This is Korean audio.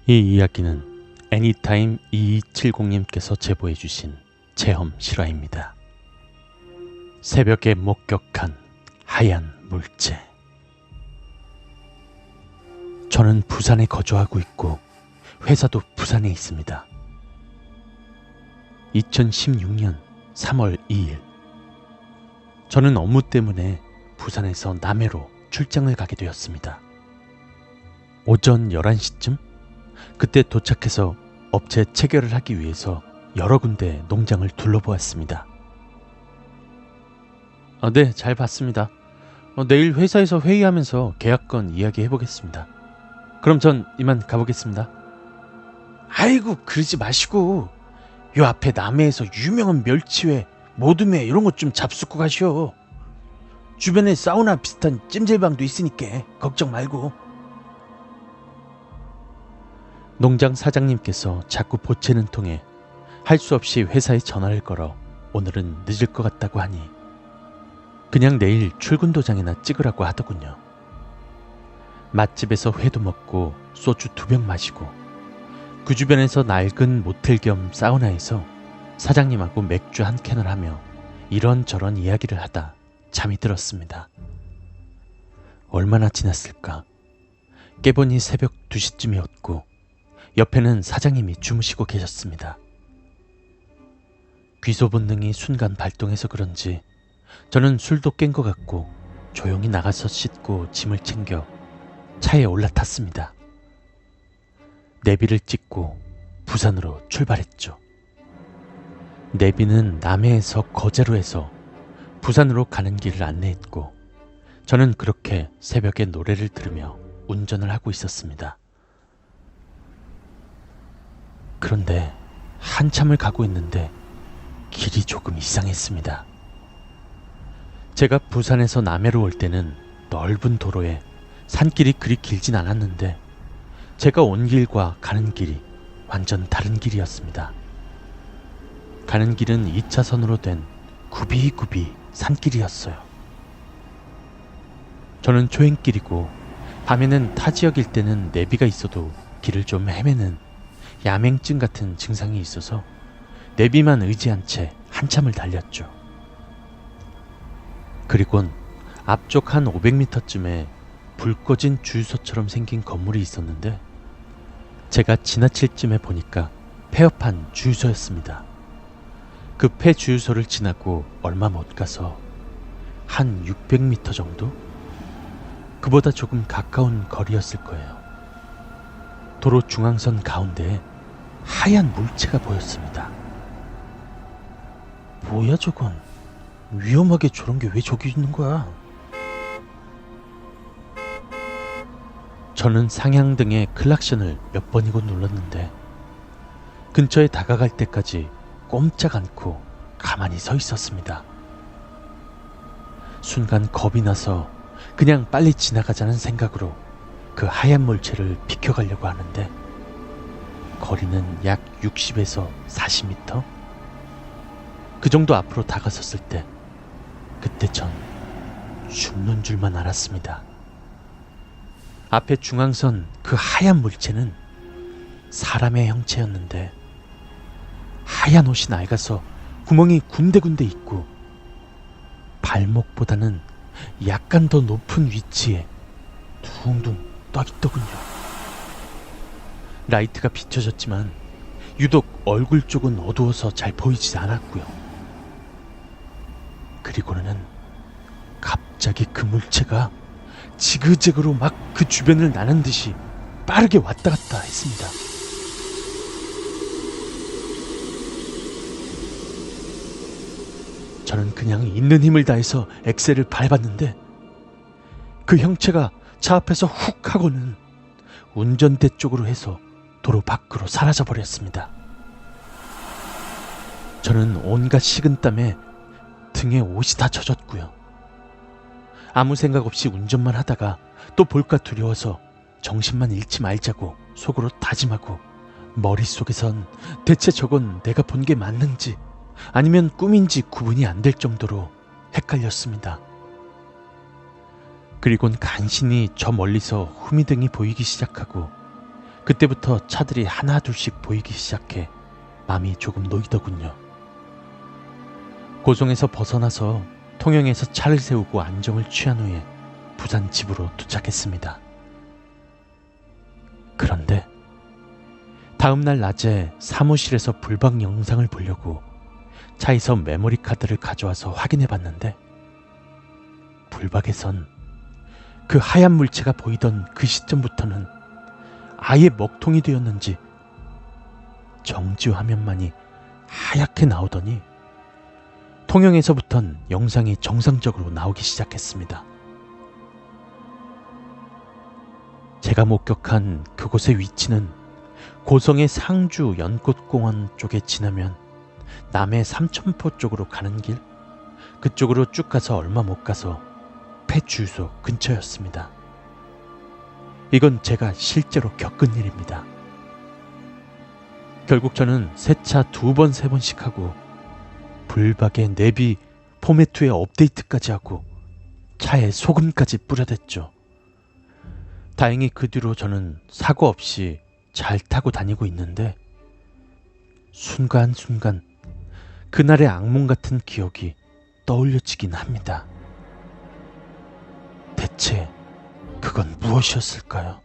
이 이야기는 애니타임 2270님께서 제보해 주신 체험 실화입니다. 새벽에 목격한 하얀 물체. 저는 부산에 거주하고 있고 회사도 부산에 있습니다. 2016년 3월 2일 저는 업무 때문에 부산에서 남해로 출장을 가게 되었습니다. 오전 11시쯤 그때 도착해서 업체 체결을 하기 위해서 여러 군데 농장을 둘러보았습니다. 네, 잘 봤습니다. 내일 회사에서 회의하면서 계약건 이야기해보겠습니다. 그럼 전 이만 가보겠습니다. 아이고, 그러지 마시고 요 앞에 남해에서 유명한 멸치회, 모둠회 이런 것 좀 잡수고 가시오. 주변에 사우나 비슷한 찜질방도 있으니까 걱정 말고. 농장 사장님께서 자꾸 보채는 통에 할 수 없이 회사에 전화를 걸어 오늘은 늦을 것 같다고 하니 그냥 내일 출근 도장이나 찍으라고 하더군요. 맛집에서 회도 먹고 소주 2병 마시고 그 주변에서 낡은 모텔 겸 사우나에서 사장님하고 맥주 한 캔을 하며 이런저런 이야기를 하다 잠이 들었습니다. 얼마나 지났을까? 깨보니 새벽 2시쯤이었고 옆에는 사장님이 주무시고 계셨습니다. 귀소 본능이 순간 발동해서 그런지 저는 술도 깬 것 같고 조용히 나가서 씻고 짐을 챙겨 차에 올라탔습니다. 내비를 찍고 부산으로 출발했죠. 내비는 남해에서 거제로 해서 부산으로 가는 길을 안내했고 저는 그렇게 새벽에 노래를 들으며 운전을 하고 있었습니다. 그런데 한참을 가고 있는데 길이 조금 이상했습니다. 제가 부산에서 남해로 올 때는 넓은 도로에 산길이 그리 길진 않았는데 제가 온 길과 가는 길이 완전 다른 길이었습니다. 가는 길은 2차선으로 된 굽이굽이 산길이었어요. 저는 초행길이고 밤에는 타 지역일 때는 내비가 있어도 길을 좀 헤매는 야맹증 같은 증상이 있어서 내비만 의지한 채 한참을 달렸죠. 그리곤 앞쪽 한 500m쯤에 불 꺼진 주유소처럼 생긴 건물이 있었는데 제가 지나칠 쯤에 보니까 폐업한 주유소였습니다. 그 폐주유소를 지나고 얼마 못 가서 한 600m 정도? 그보다 조금 가까운 거리였을 거예요. 도로 중앙선 가운데에 하얀 물체가 보였습니다. 뭐야 저건? 위험하게 저런 게 왜 저기 있는 거야? 저는 상향등에 클락션을 몇 번이고 눌렀는데 근처에 다가갈 때까지 꼼짝 않고 가만히 서 있었습니다. 순간 겁이 나서 그냥 빨리 지나가자는 생각으로 그 하얀 물체를 비켜가려고 하는데 거리는 약 60에서 40m? 그 정도 앞으로 다가섰을 때 그때 전 죽는 줄만 알았습니다. 앞에 중앙선 그 하얀 물체는 사람의 형체였는데 하얀 옷이 낡아서 구멍이 군데군데 있고 발목보다는 약간 더 높은 위치에 둥둥 떠 있더군요. 라이트가 비춰졌지만 유독 얼굴 쪽은 어두워서 잘 보이지 않았고요. 그리고는 갑자기 그 물체가 지그재그로 막 그 주변을 나는 듯이 빠르게 왔다 갔다 했습니다. 저는 그냥 있는 힘을 다해서 엑셀을 밟았는데 그 형체가 차 앞에서 훅 하고는 운전대 쪽으로 해서 도로 밖으로 사라져버렸습니다. 저는 온갖 식은땀에 등에 옷이 다 젖었고요. 아무 생각 없이 운전만 하다가 또 볼까 두려워서 정신만 잃지 말자고 속으로 다짐하고 머릿속에선 대체 저건 내가 본 게 맞는지 아니면 꿈인지 구분이 안 될 정도로 헷갈렸습니다. 그리곤 간신히 저 멀리서 후미등이 보이기 시작하고 그때부터 차들이 하나 둘씩 보이기 시작해 마음이 조금 놓이더군요. 고성에서 벗어나서 통영에서 차를 세우고 안정을 취한 후에 부산 집으로 도착했습니다. 그런데 다음날 낮에 사무실에서 불박 영상을 보려고 차에서 메모리 카드를 가져와서 확인해 봤는데, 불박에선 그 하얀 물체가 보이던 그 시점부터는 아예 먹통이 되었는지 정지 화면만이 하얗게 나오더니 통영에서부턴 영상이 정상적으로 나오기 시작했습니다. 제가 목격한 그곳의 위치는 고성의 상주 연꽃공원 쪽에 지나면 남해 삼천포 쪽으로 가는 길, 그쪽으로 쭉 가서 얼마 못 가서 폐주유소 근처였습니다. 이건 제가 실제로 겪은 일입니다. 결국 저는 세차 2번, 3번씩 하고 불박에 내비 포맷2에 업데이트까지 하고 차에 소금까지 뿌려댔죠. 다행히 그 뒤로 저는 사고 없이 잘 타고 다니고 있는데, 순간순간 그날의 악몽 같은 기억이 떠올려지긴 합니다. 대체 그건 무엇이었을까요?